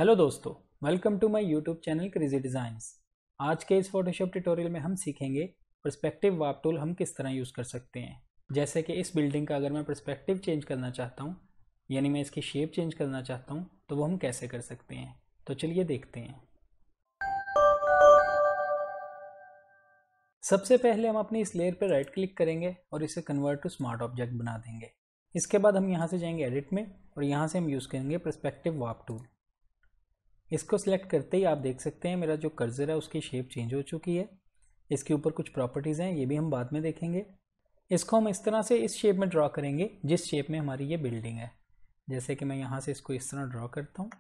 Hello दोस्तों, welcome to my YouTube channel crazy designs. आज के इस फोटोशॉप ट्यूटोरियल में हम सीखेंगे पर्सपेक्टिव वार्प टूल हम किस तरह यूज़ कर सकते हैं। जैसे कि इस बिल्डिंग का अगर मैं पर्सपेक्टिव चेंज करना चाहता हूँ, यानी मैं इसकी शेप चेंज करना चाहता हूँ, तो वो हम कैसे कर सकते हैं। तो चलिए देखते हैं। सबसे पहले हम अपनी इस लेयर पर राइट क्लिक करेंगे और इसे कन्वर्ट टू स्मार्ट ऑब्जेक्ट बना देंगे। इसके बाद हम यहाँ से जाएंगे एडिट में और यहाँ से हम यूज़ करेंगे पर्सपेक्टिव वार्प टूल। इसको सिलेक्ट करते ही आप देख सकते हैं मेरा जो कर्सर है उसकी शेप चेंज हो चुकी है। इसके ऊपर कुछ प्रॉपर्टीज़ हैं, ये भी हम बाद में देखेंगे। इसको हम इस तरह से इस शेप में ड्रॉ करेंगे जिस शेप में हमारी ये बिल्डिंग है। जैसे कि मैं यहाँ से इसको इस तरह ड्रॉ करता हूँ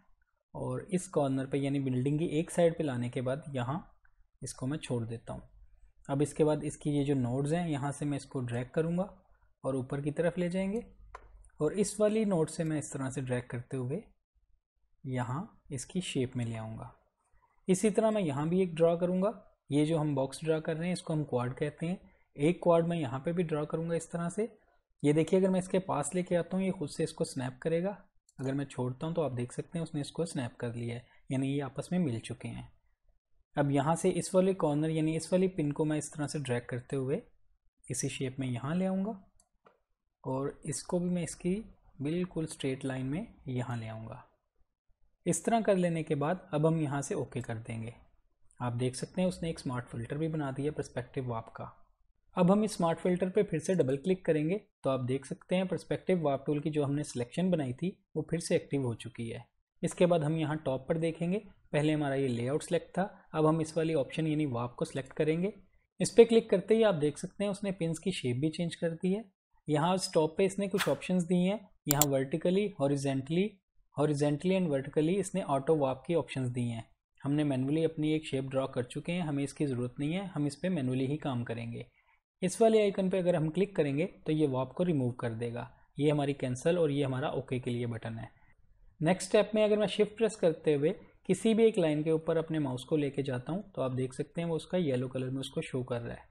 और इस कॉर्नर पे यानी बिल्डिंग की एक साइड पे लाने के बाद यहाँ इसको मैं छोड़ देता हूँ। अब इसके बाद इसकी ये जो नोड्स हैं यहाँ से मैं इसको ड्रैग करूँगा और ऊपर की तरफ ले जाएंगे और इस वाली नोड से मैं इस तरह से ड्रैग करते हुए यहाँ इसकी शेप में ले आऊँगा। इसी तरह मैं यहाँ भी एक ड्रॉ करूँगा। ये जो हम बॉक्स ड्रॉ कर रहे हैं इसको हम क्वाड कहते हैं। एक क्वाड मैं यहाँ पे भी ड्रॉ करूँगा इस तरह से। ये देखिए, अगर मैं इसके पास लेके आता हूँ ये खुद से इसको स्नैप करेगा। अगर मैं छोड़ता हूँ तो आप देख सकते हैं उसने इसको स्नैप कर लिया है, यानी ये आपस में मिल चुके हैं। अब यहाँ से इस वाले कॉर्नर यानी इस वाली पिन को मैं इस तरह से ड्रैग करते हुए इसी शेप में यहाँ ले आऊँगा और इसको भी मैं इसकी बिल्कुल स्ट्रेट लाइन में यहाँ ले आऊँगा। इस तरह कर लेने के बाद अब हम यहाँ से ओके कर देंगे। आप देख सकते हैं उसने एक स्मार्ट फिल्टर भी बना दिया पर्सपेक्टिव वार्प का। अब हम इस स्मार्ट फिल्टर पे फिर से डबल क्लिक करेंगे तो आप देख सकते हैं पर्सपेक्टिव वार्प टूल की जो हमने सिलेक्शन बनाई थी वो फिर से एक्टिव हो चुकी है। इसके बाद हम यहाँ टॉप पर देखेंगे, पहले हमारा ये लेआउट सेलेक्ट था, अब हम इस वाली ऑप्शन यानी वार्प को सिलेक्ट करेंगे। इस पर क्लिक करते ही आप देख सकते हैं उसने पिन्स की शेप भी चेंज कर दी है। यहाँ टॉप पे इसने कुछ ऑप्शंस दी हैं, यहाँ वर्टिकली, हॉरिजेंटली एंड वर्टिकली इसने ऑटो वार्प की ऑप्शंस दी हैं। हमने मैनुअली अपनी एक शेप ड्रॉ कर चुके हैं, हमें इसकी ज़रूरत नहीं है, हम इस पर मैनुअली ही काम करेंगे। इस वाले आइकन पे अगर हम क्लिक करेंगे तो ये वार्प को रिमूव कर देगा। ये हमारी कैंसिल और ये हमारा ओके के लिए बटन है। नेक्स्ट स्टेप में अगर मैं शिफ्ट प्रेस करते हुए किसी भी एक लाइन के ऊपर अपने माउस को लेके जाता हूँ तो आप देख सकते हैं वो उसका येलो कलर में उसको शो कर रहा है।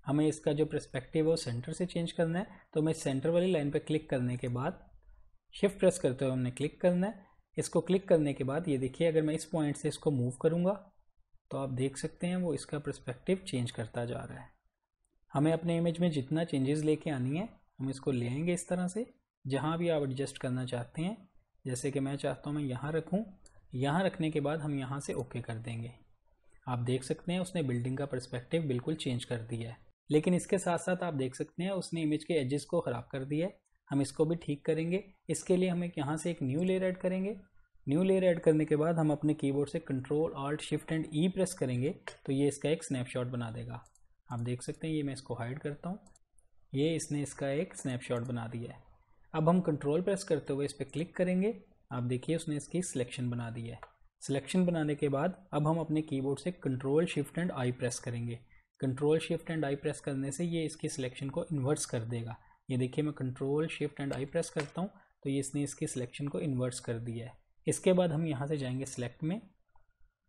हमें इसका जो पर्सपेक्टिव है वो सेंटर से चेंज करना है, तो मैं सेंटर वाली लाइन पर क्लिक करने के बाद शिफ्ट प्रेस करते हुए हमने क्लिक करना है। इसको क्लिक करने के बाद ये देखिए, अगर मैं इस पॉइंट से इसको मूव करूँगा तो आप देख सकते हैं वो इसका पर्सपेक्टिव चेंज करता जा रहा है। हमें अपने इमेज में जितना चेंजेस लेके आनी है हम इसको ले आएंगे इस तरह से, जहाँ भी आप एडजस्ट करना चाहते हैं। जैसे कि मैं चाहता हूँ मैं यहाँ रखूँ, यहाँ रखने के बाद हम यहाँ से ओके कर देंगे। आप देख सकते हैं उसने बिल्डिंग का पर्सपेक्टिव बिल्कुल चेंज कर दिया है। लेकिन इसके साथ साथ आप देख सकते हैं उसने इमेज के एजेस को ख़राब कर दिया है। हम इसको भी ठीक करेंगे। इसके लिए हम यहाँ से एक न्यू लेयर ऐड करेंगे। न्यू लेयर ऐड करने के बाद हम अपने कीबोर्ड से control alt shift and E press करेंगे तो ये इसका एक स्नैपशॉट बना देगा। आप देख सकते हैं, ये मैं इसको हाइड करता हूँ, ये इसने इसका एक स्नैपशॉट बना दिया है। अब हम कंट्रोल प्रेस करते हुए इस पर क्लिक करेंगे। आप देखिए उसने इसकी सिलेक्शन बना दी है। सिलेक्शन बनाने के बाद अब हम अपने कीबोर्ड से control shift and I press करेंगे। Control shift and I press करने से ये इसकी सिलेक्शन को इन्वर्स कर देगा। ये देखिए, मैं control shift and I press करता हूँ तो ये इसने इसकी सिलेक्शन को इन्वर्स कर दिया है। इसके बाद हम यहाँ से जाएंगे सिलेक्ट में,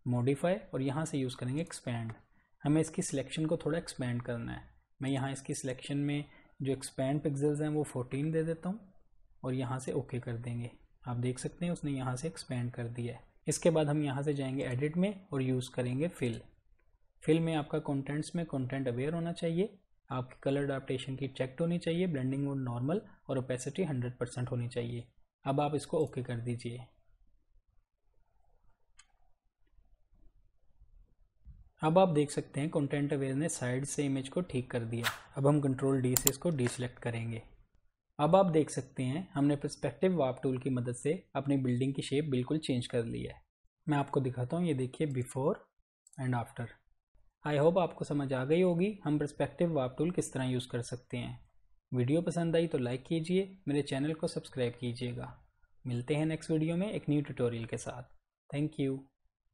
मॉडिफाई, और यहाँ से यूज़ करेंगे एक्सपैंड। हमें इसकी सिलेक्शन को थोड़ा एक्सपैंड करना है। मैं यहाँ इसकी सिलेक्शन में जो एक्सपैंड पिक्सल्स हैं वो 14 दे देता हूँ और यहाँ से ओके कर देंगे। आप देख सकते हैं उसने यहाँ से एक्सपैंड कर दिया है। इसके बाद हम यहाँ से जाएंगे एडिट में और यूज़ करेंगे फिल। फिल में आपका कंटेंट्स में कंटेंट अवेयर होना चाहिए, आपकी कलर अडैप्टेशन की चेक्ड होनी चाहिए, ब्लेंडिंग मोड नॉर्मल और ओपेसिटी 100% होनी चाहिए। अब आप इसको ओके कर दीजिए। अब आप देख सकते हैं कंटेंट अवेयर ने साइड से इमेज को ठीक कर दिया। अब हम कंट्रोल डी से इसको डीसेलेक्ट करेंगे। अब आप देख सकते हैं हमने पर्सपेक्टिव वार्प टूल की मदद से अपनी बिल्डिंग की शेप बिल्कुल चेंज कर ली है। मैं आपको दिखाता हूँ, ये देखिए before and after. I hope आपको समझ आ गई होगी हम पर्सपेक्टिव वार्प टूल किस तरह यूज़ कर सकते हैं। वीडियो पसंद आई तो लाइक कीजिए, मेरे चैनल को सब्सक्राइब कीजिएगा। मिलते हैं नेक्स्ट वीडियो में एक न्यू ट्यूटोरियल के साथ। Thank you.